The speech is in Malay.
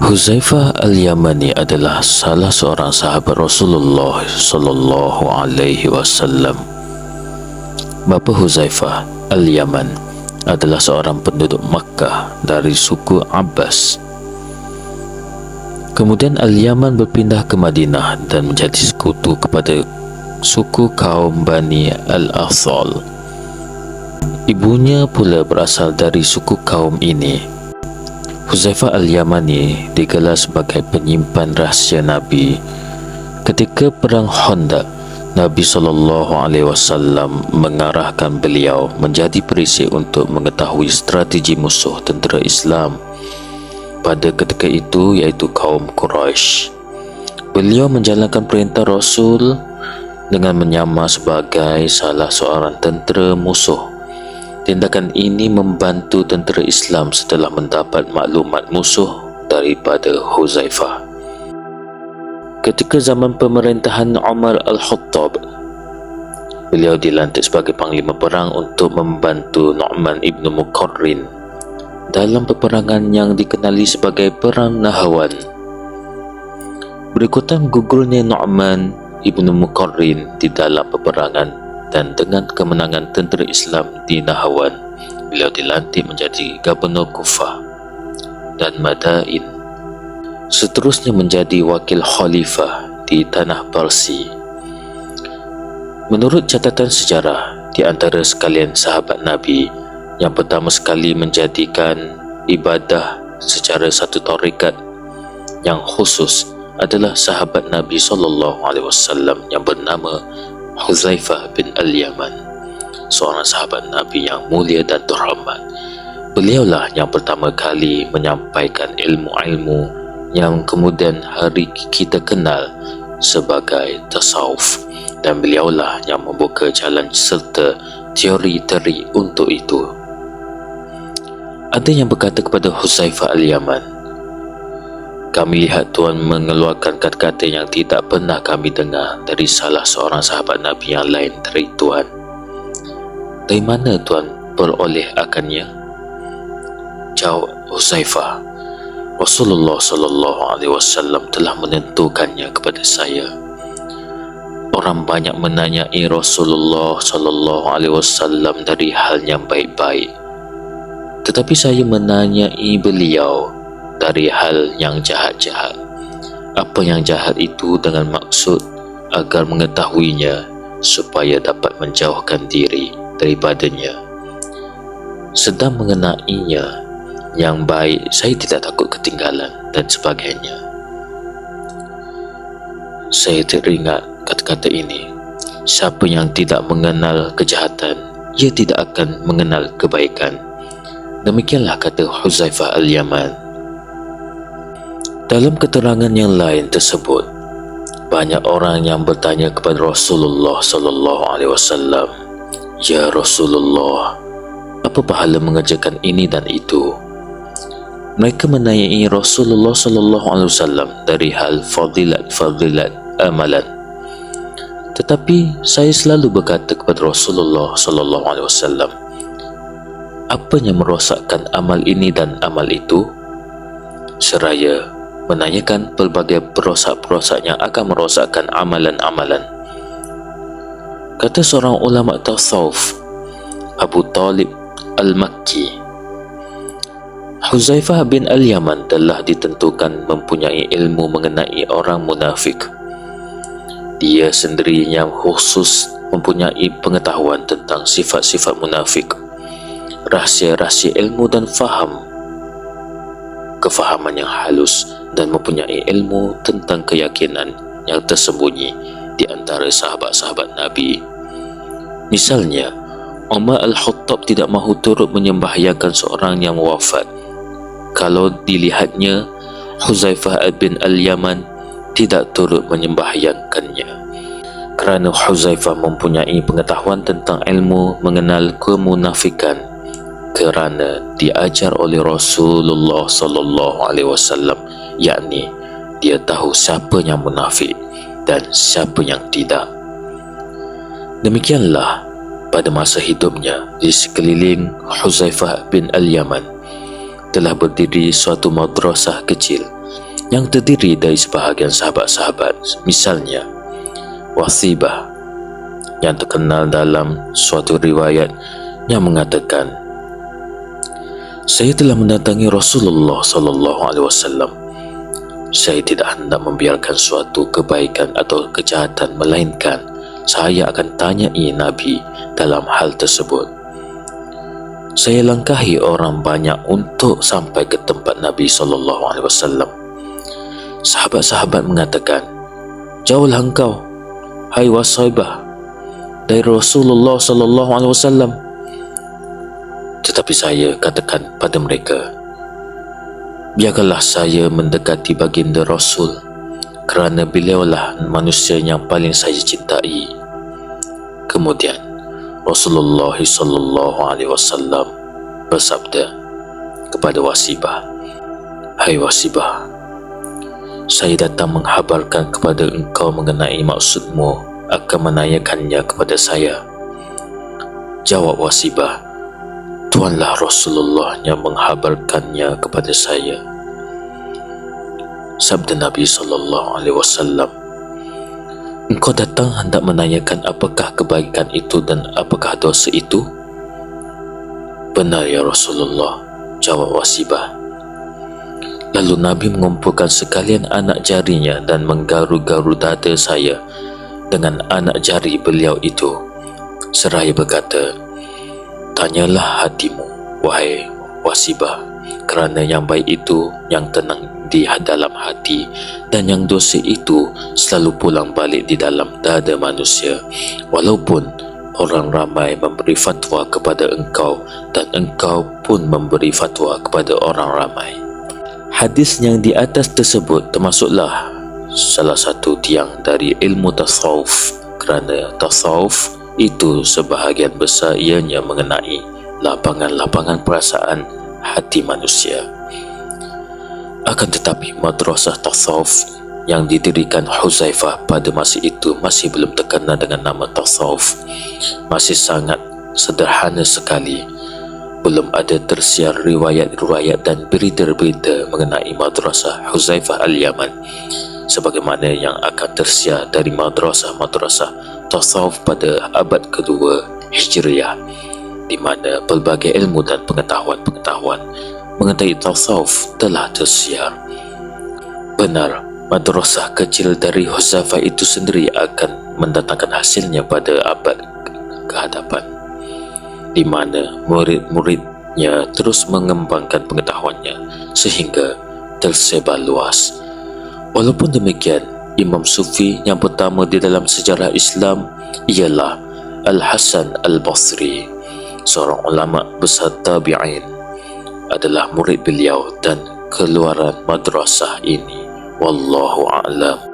Huzaifah Al-Yamani adalah salah seorang sahabat Rasulullah sallallahu alaihi wasallam. Bapa Huzaifah Al-Yaman adalah seorang penduduk Makkah dari suku Abbas. Kemudian Al-Yaman berpindah ke Madinah dan menjadi sekutu kepada suku kaum Bani Al-Athal. Ibunya pula berasal dari suku kaum ini. Huzaifah Al-Yamani digelar sebagai penyimpan rahsia Nabi. Ketika perang Khandaq, Nabi SAW mengarahkan beliau menjadi perisik untuk mengetahui strategi musuh tentera Islam pada ketika itu, iaitu kaum Quraisy. Beliau menjalankan perintah Rasul dengan menyamar sebagai salah seorang tentera musuh. Tindakan ini membantu tentera Islam setelah mendapat maklumat musuh daripada Huzaifah. Ketika zaman pemerintahan Umar Al-Khattab, beliau dilantik sebagai panglima perang untuk membantu Nu'man ibn Muqarrin dalam peperangan yang dikenali sebagai Perang Nahrawan. Berikutan gugurnya Nu'man ibn Muqarrin di dalam peperangan dan dengan kemenangan tentera Islam di Nahrawan, beliau dilantik menjadi Gubernur Kufah dan Madain. Seterusnya menjadi wakil khalifah di tanah Parsi. Menurut catatan sejarah, di antara sekalian sahabat Nabi yang pertama sekali menjadikan ibadah secara satu tarekat yang khusus adalah sahabat Nabi SAW yang bernama Huzaifah bin Al-Yaman, seorang sahabat Nabi yang mulia dan terhormat. Beliaulah yang pertama kali menyampaikan ilmu-ilmu yang kemudian hari kita kenal sebagai tasawuf, dan beliaulah yang membuka jalan serta teori-teori untuk itu. Ada yang berkata kepada Huzaifah Al-Yaman, "Kami lihat Tuan mengeluarkan kata-kata yang tidak pernah kami dengar dari salah seorang sahabat Nabi yang lain dari Tuan. Dari mana Tuan beroleh akannya?" Jawab Huzaifah, "Rasulullah SAW telah menentukannya kepada saya." Orang banyak menanyai Rasulullah SAW dari hal yang baik-baik, tetapi saya menanyai beliau dari hal yang jahat-jahat. Apa yang jahat itu dengan maksud agar mengetahuinya supaya dapat menjauhkan diri daripadanya. Sedang mengenainya yang baik, saya tidak takut ketinggalan dan sebagainya. Saya teringat kata-kata ini, siapa yang tidak mengenal kejahatan, ia tidak akan mengenal kebaikan. Demikianlah kata Huzaifah Al-Yaman. Dalam keterangan yang lain tersebut, banyak orang yang bertanya kepada Rasulullah SAW, "Ya Rasulullah, apa pahala mengerjakan ini dan itu?" Mereka menanyai Rasulullah SAW dari hal fadilat amalan. Tetapi saya selalu berkata kepada Rasulullah SAW, "Apa yang merosakkan amal ini dan amal itu?" Seraya menanyakan pelbagai perosak-perosak yang akan merosakkan amalan-amalan. Kata seorang ulama tasawuf, Abu Talib Al-Makki, Huzaifah bin Al-Yaman telah ditentukan mempunyai ilmu mengenai orang munafik. Dia sendiri yang khusus mempunyai pengetahuan tentang sifat-sifat munafik, rahsia-rahsia ilmu dan kefahaman yang halus, dan mempunyai ilmu tentang keyakinan yang tersembunyi di antara sahabat-sahabat Nabi. Misalnya, Umar Al-Khattab tidak mahu turut menyembahyangkan seorang yang wafat kalau dilihatnya Huzaifah bin Al-Yaman tidak turut menyembahyangkannya. Kerana Huzaifah mempunyai pengetahuan tentang ilmu mengenal kemunafikan, kerana diajar oleh Rasulullah SAW, yakni dia tahu siapa yang munafik dan siapa yang tidak. Demikianlah pada masa hidupnya di sekeliling Huzaifah bin Al-Yaman telah berdiri suatu madrasah kecil yang terdiri dari sebahagian sahabat-sahabat, misalnya Wasibah, yang terkenal dalam suatu riwayat yang mengatakan, saya telah mendatangi Rasulullah sallallahu alaihi wasallam. Saya tidak hendak membiarkan suatu kebaikan atau kejahatan, melainkan saya akan tanyai Nabi dalam hal tersebut. Saya langkahi orang banyak untuk sampai ke tempat Nabi sallallahu alaihi wasallam. Sahabat-sahabat mengatakan, jauhlah engkau, hai Wasibah, dari Rasulullah sallallahu alaihi wasallam. Tetapi saya katakan pada mereka, biarkanlah saya mendekati baginda Rasul, kerana beliaulah manusia yang paling saya cintai. Kemudian Rasulullah sallallahu alaihi wasallam bersabda kepada Wasibah, hai Wasibah, saya datang menghabarkan kepada engkau mengenai maksudmu akan menanyakannya kepada saya. Jawab Wasibah, Tuanlah Rasulullah yang menghabarkannya kepada saya. Sabda Nabi sallallahu alaihi wasallam, engkau datang hendak menanyakan apakah kebaikan itu dan apakah dosa itu? Benar ya Rasulullah, jawab Wasibah. Lalu Nabi mengumpulkan sekalian anak jarinya dan menggaru-garu dada saya dengan anak jari beliau itu, seraya berkata, tanyalah hatimu, wahai Wasibah, kerana yang baik itu yang tenang di dalam hati, dan yang dosa itu selalu pulang balik di dalam dada manusia, walaupun orang ramai memberi fatwa kepada engkau dan engkau pun memberi fatwa kepada orang ramai. Hadis yang di atas tersebut termasuklah salah satu tiang dari ilmu tasawuf, kerana tasawuf itu sebahagian besar ianya mengenai lapangan-lapangan perasaan hati manusia. Akan tetapi madrasah tasawuf yang didirikan Huzaifah pada masa itu masih belum terkenal dengan nama tasawuf, masih sangat sederhana sekali. Belum ada tersiar riwayat-riwayat dan berita-berita mengenai madrasah Huzaifah Al-Yaman sebagaimana yang akan tersiar dari madrasah-madrasah tasawuf pada abad kedua Hijriah, di mana pelbagai ilmu dan pengetahuan-pengetahuan mengenai tasawuf telah tersiar. Benar, madrasah kecil dari Huzaifah itu sendiri akan mendatangkan hasilnya pada abad kehadapan, di mana murid-muridnya terus mengembangkan pengetahuannya sehingga tersebar luas. Walaupun demikian, Imam Sufi yang pertama di dalam sejarah Islam ialah Al-Hasan Al-Basri, seorang ulama besar tabi'in, adalah murid beliau dan keluaran madrasah ini. Wallahu a'lam.